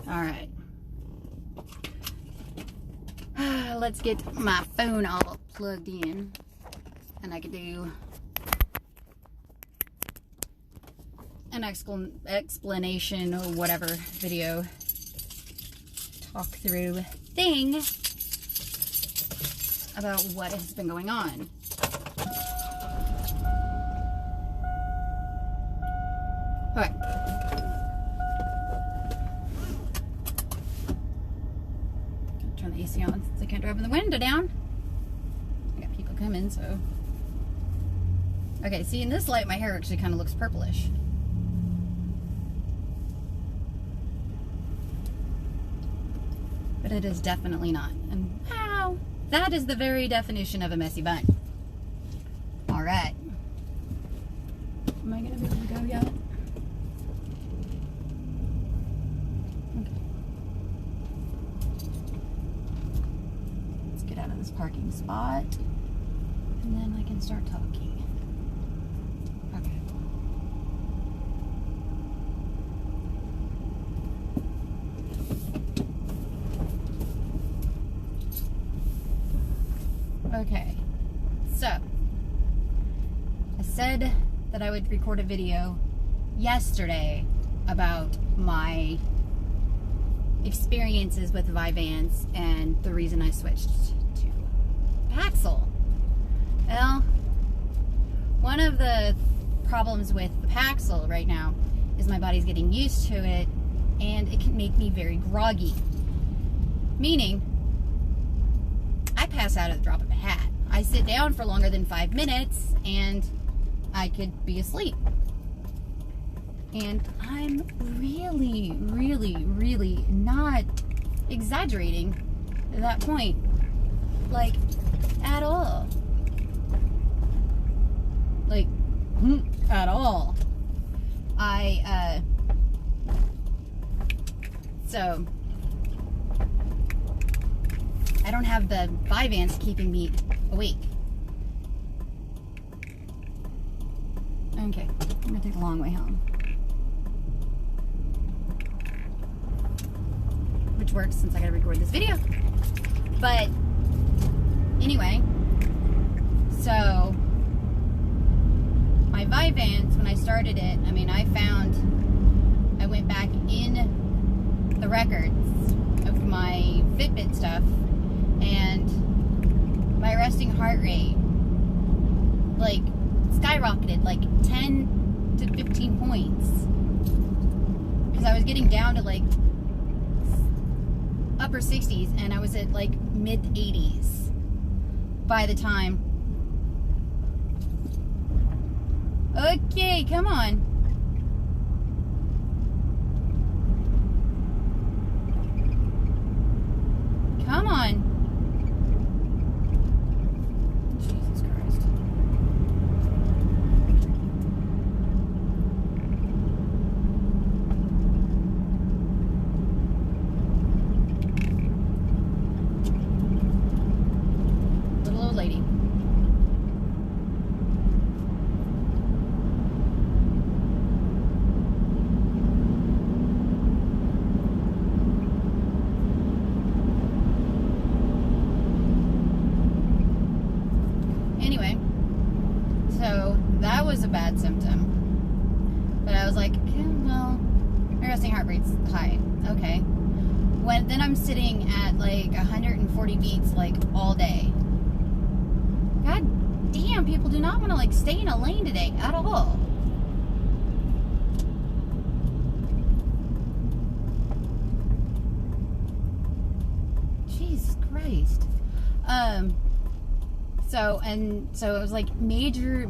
All right. Let's get my phone all plugged in, and I can do an explanation or whatever video talk through thing about what has been going on. Okay. Turn the AC on since I can't open the window down. I got people coming, so. Okay, see, in this light, my hair actually kind of looks purplish. But it is definitely not. And wow, that is the very definition of a messy bun. All right. Am I going to be able to go yet? Okay. Let's get out of this parking spot. And then I can start talking. Okay, so I said that I would record a video yesterday about my experiences with Vyvanse and the reason I switched to Paxil. Well, one of the problems with the Paxil right now is my body's getting used to it, and it can make me very groggy. Meaning, I pass out at the drop of a hat. I sit down for longer than 5 minutes and I could be asleep. And I'm really, really, really not exaggerating at that point. Like, at all. Like, at all. So I don't have the Vyvanse keeping me awake. Okay, I'm gonna take the long way home. Which works since I gotta record this video. But anyway, so my Vyvanse, when I started it, I mean, I went back in the records of my Fitbit stuff, and my resting heart rate like skyrocketed like 10 to 15 points, because I was getting down to like upper 60s and I was at like mid 80s by the time. Okay, come on. Come on. Jesus Christ. Little old lady. Anyway, so that was a bad symptom. But I was like, okay, well, my resting heart rate's high. Okay. Then I'm sitting at like 140 beats like all day. God damn, people do not want to like stay in a lane today at all. Jesus Christ. So it was like major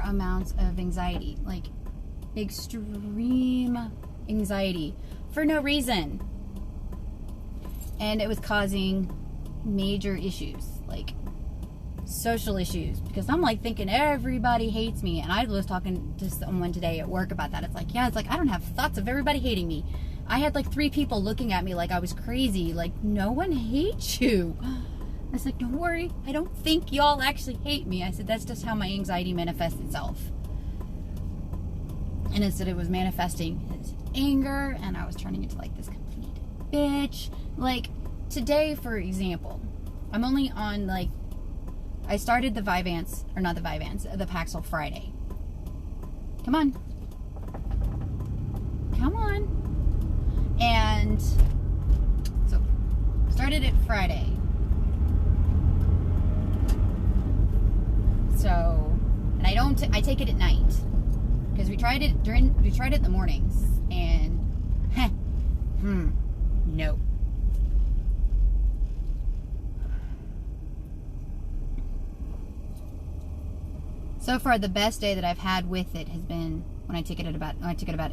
amounts of anxiety, like extreme anxiety for no reason. And it was causing major issues, like social issues, because I'm like thinking everybody hates me. And I was talking to someone today at work about that. It's like, yeah, it's like I don't have thoughts of everybody hating me. I had like 3 people looking at me like I was crazy, like no one hates you. I was like, don't worry, I don't think y'all actually hate me. I said, that's just how my anxiety manifests itself. And it said it was manifesting as anger, and I was turning into like this complete bitch. Like today, for example, I'm only on like, I started the Vyvanse, or not the Vyvanse, the Paxil Friday. Come on. Come on. And so, started it Friday. So, and I take it at night. Because we tried it in the mornings. And, no. So far, the best day that I've had with it has been when I took it at about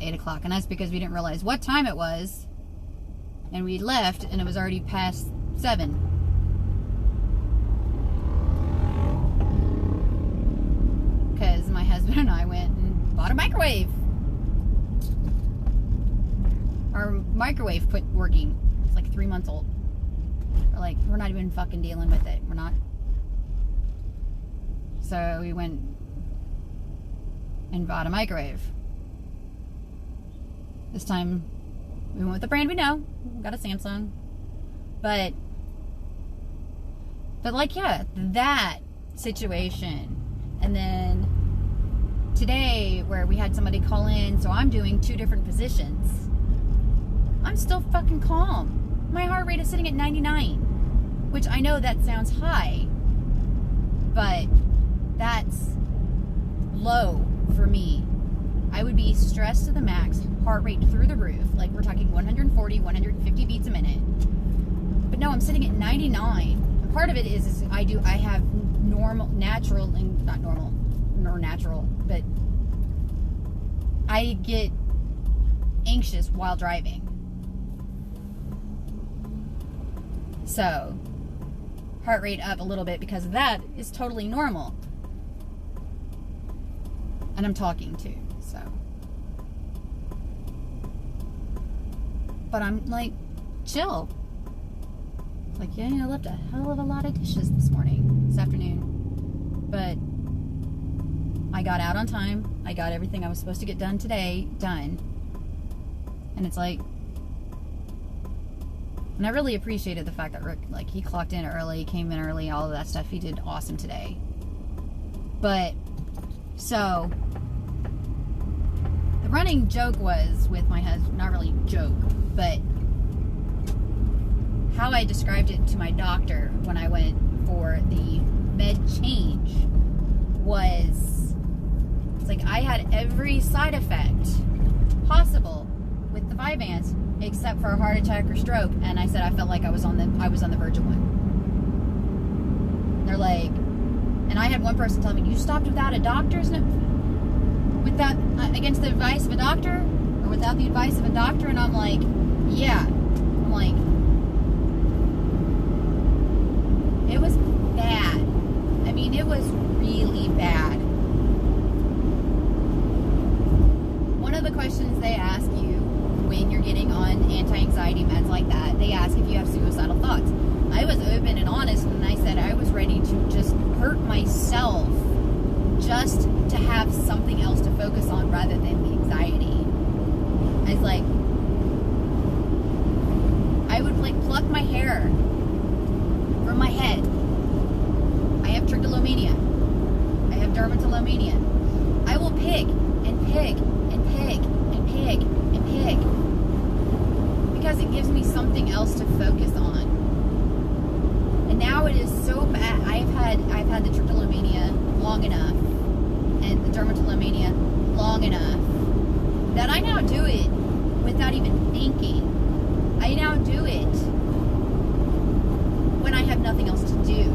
8 o'clock, and that's because we didn't realize what time it was, and we left, and it was already past 7. Because my husband and I went and bought a microwave. Our microwave quit working. It's like 3 months old. We're not even fucking dealing with it. We're not. So we went and bought a microwave. This time we went with the brand we know. We got a Samsung. But like, yeah, that situation. And then today where we had somebody call in, so I'm doing 2 different positions. I'm still fucking calm. My heart rate is sitting at 99, which I know that sounds high, but that's low for me. I would be stressed to the max, heart rate through the roof, like we're talking 140, 150 beats a minute. But no, I'm sitting at 99. And part of it is I have natural, but I get anxious while driving. So, heart rate up a little bit because of that is totally normal. And I'm talking too, so. But I'm like, chill. Like, yeah, I left a hell of a lot of dishes this afternoon. But I got out on time. I got everything I was supposed to get done today, done. And it's like, and I really appreciated the fact that Rick, like, he clocked in early, came in early, all of that stuff. He did awesome today. But, so, the running joke was with my husband, not really joke, but how I described it to my doctor when I went for the med change was, it's like I had every side effect possible with the Vyvanse except for a heart attack or stroke, and I said I felt like I was on the verge of one. They're like, and I had one person tell me, you stopped without a doctor's against the advice of a doctor, or without the advice of a doctor, and I'm like, yeah. I'm like, it was bad. I mean, it was really bad. One of the questions they ask you when you're getting on anti-anxiety meds like that, they ask if you have suicidal thoughts. I was open and honest when I said I was ready to just hurt myself just to have something else to focus on rather than the anxiety. I was like, I would like pluck my hair from my head. I have trichotillomania. I have dermatillomania. I will pick and pick and pick and pick and pick because it gives me something else to focus on. And now it is so bad. I've had the trichotillomania long enough and the dermatillomania long enough that I now do it without even thinking. I now do it when I have nothing else to do,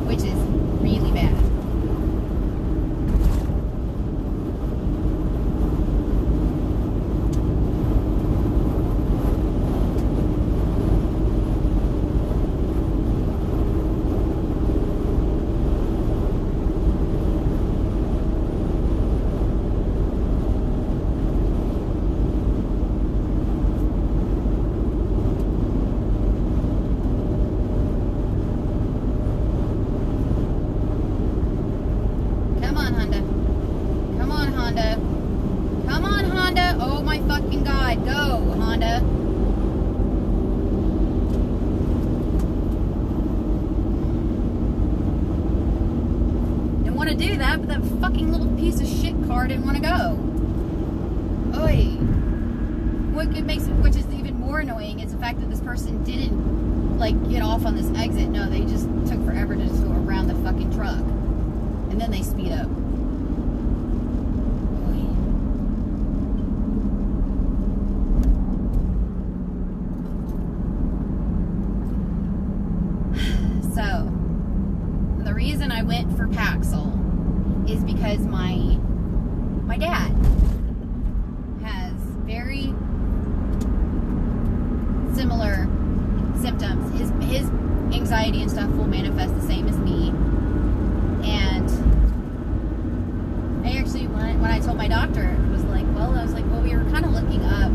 which is really bad. that, but that fucking little piece of shit car didn't want to go. Oy. Which is even more annoying is the fact that this person didn't, like, get off on this exit. No, they just took forever to just go around the fucking truck. And then they speed up. So, the reason I went for Paxil is because my dad has very similar symptoms. His anxiety and stuff will manifest the same as me. And I actually, when I told my doctor, it was like, well, we were kind of looking up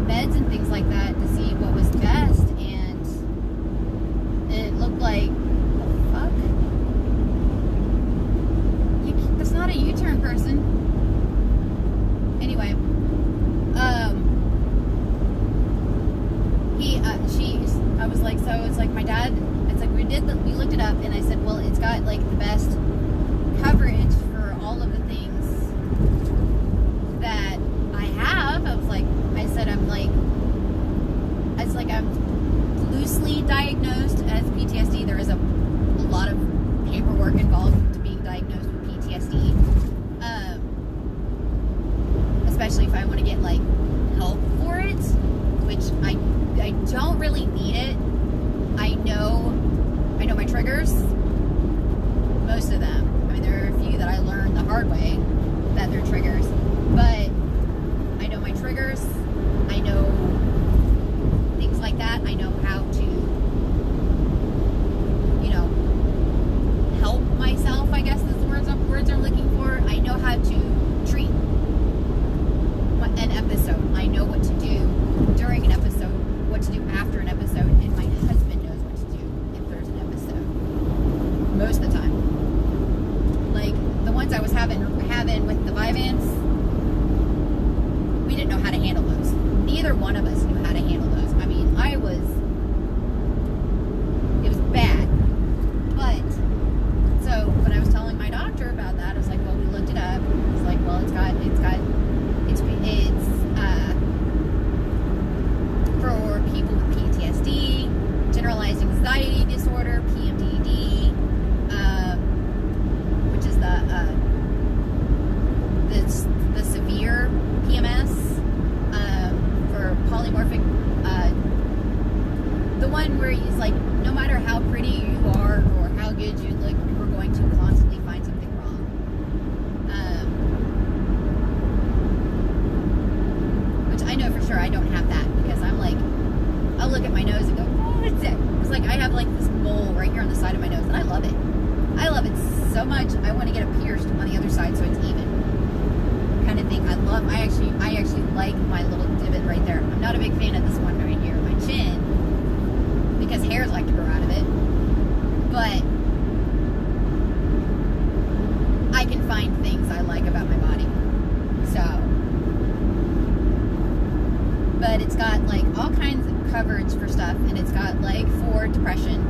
meds and things like that to see what was best, and it looked like, what the fuck? That's not a U-turn, person. Anyway, I was like, so it's like my dad, it's like we looked it up, and I said, well, it's got like the best coverage for all of the things that I have. I'm loosely diagnosed as PTSD. There is a lot of paperwork involved to being diagnosed with PTSD. Especially if I want to get like help for it, which I don't really need it. I know my triggers, most of them. I mean, there are a few that I learned the hard way that they're triggers, but I know my triggers. I know things like that. I know how to, help myself, I guess is the words I'm looking for. I know how to treat an episode. I know what to do during an episode, what to do after an episode, and my husband knows what to do if there's an episode. Most of the time. Like, the ones I was having with the Vyvanse, we didn't know how to handle those. Neither one of us knew how to handle those. I mean, it was bad. But, so, when I was telling my doctor about that, I was like, well, we looked it up. It's like, well, it's for people with PTSD, generalized anxiety disorder, PMDD, which is the severe PMS, for polymorphic, the one where it's like, no matter how pretty you are or how good you look, you're going to constantly find something wrong. Which I know for sure I don't have that, because I'm like, I'll look at my nose and go, oh, it's it. It's like I have like this mole right here on the side of my nose, and I love it. I love it so much. I want to get it pierced on the other side so it's even, kind of thing. I actually like my little divot right there. I'm not a big fan of this one right here, my chin, because hairs like to grow out of it. But I can find things I like about my body. So, but it's got like all kinds of coverage for stuff, and it's got like for depression,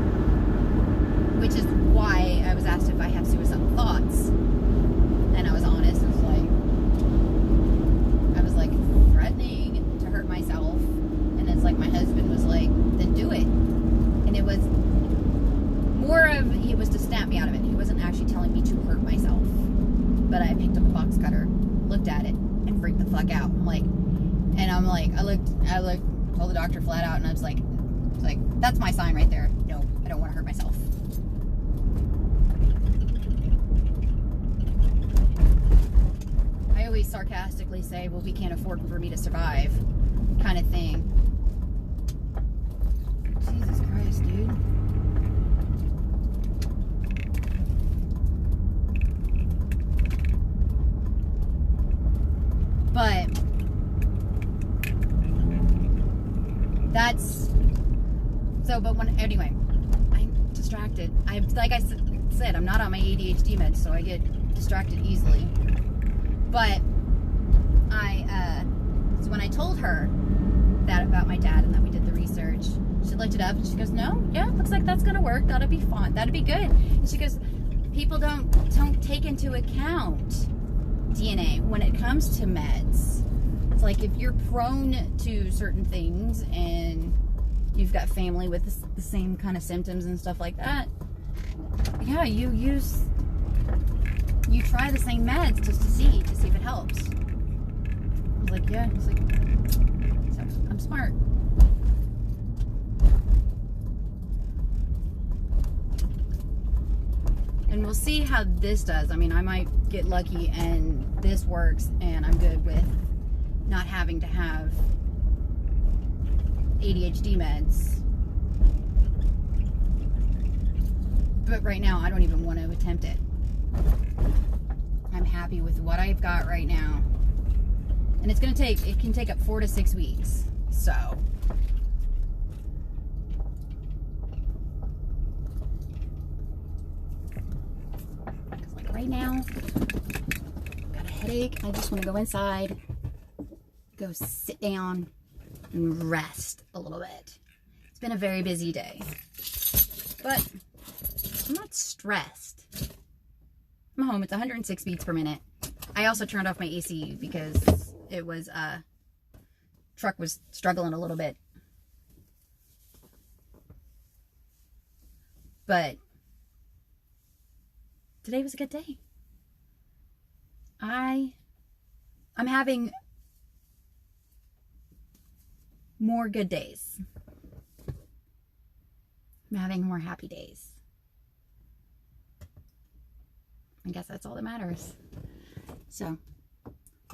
which is why I was asked if I have suicidal thoughts, and I was honest. I was like threatening to hurt myself, and it's like my husband was like, then do it. And it was more of, it was to snap me out of it. He wasn't actually telling me to hurt myself, but I picked up a box cutter, looked at it, and freaked the fuck out. I looked, told the doctor flat out, and I was like, that's my sign right there. No, I don't want to hurt myself. I always sarcastically say, well, we can't afford for me to survive, kind of thing. Jesus Christ, dude. But that's so, but anyway, I'm distracted. Like I said, I'm not on my ADHD meds, so I get distracted easily. But so when I told her that about my dad and that we did the research, she looked it up and she goes, no, yeah, looks like that's gonna work. That'll be fun. That'll be good. And she goes, people don't take into account DNA when it comes to meds. It's like if you're prone to certain things and you've got family with the same kind of symptoms and stuff like that, yeah, you try the same meds just to see if it helps. I was like, yeah. It's like, I'm smart. And we'll see how this does. I mean, I might get lucky and this works and I'm good with not having to have ADHD meds. But right now, I don't even want to attempt it. I'm happy with what I've got right now. And it can take up 4 to 6 weeks. So. Like right now, got a headache. I just want to go inside, go sit down, and rest a little bit. It's been a very busy day. But I'm not stressed. I'm home. It's 106 beats per minute. I also turned off my AC because it was, truck was struggling a little bit. But today was a good day. I'm having more good days. I'm having more happy days. I guess that's all that matters. So,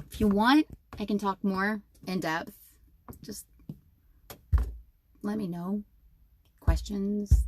if you want, I can talk more in depth. Just let me know. Questions,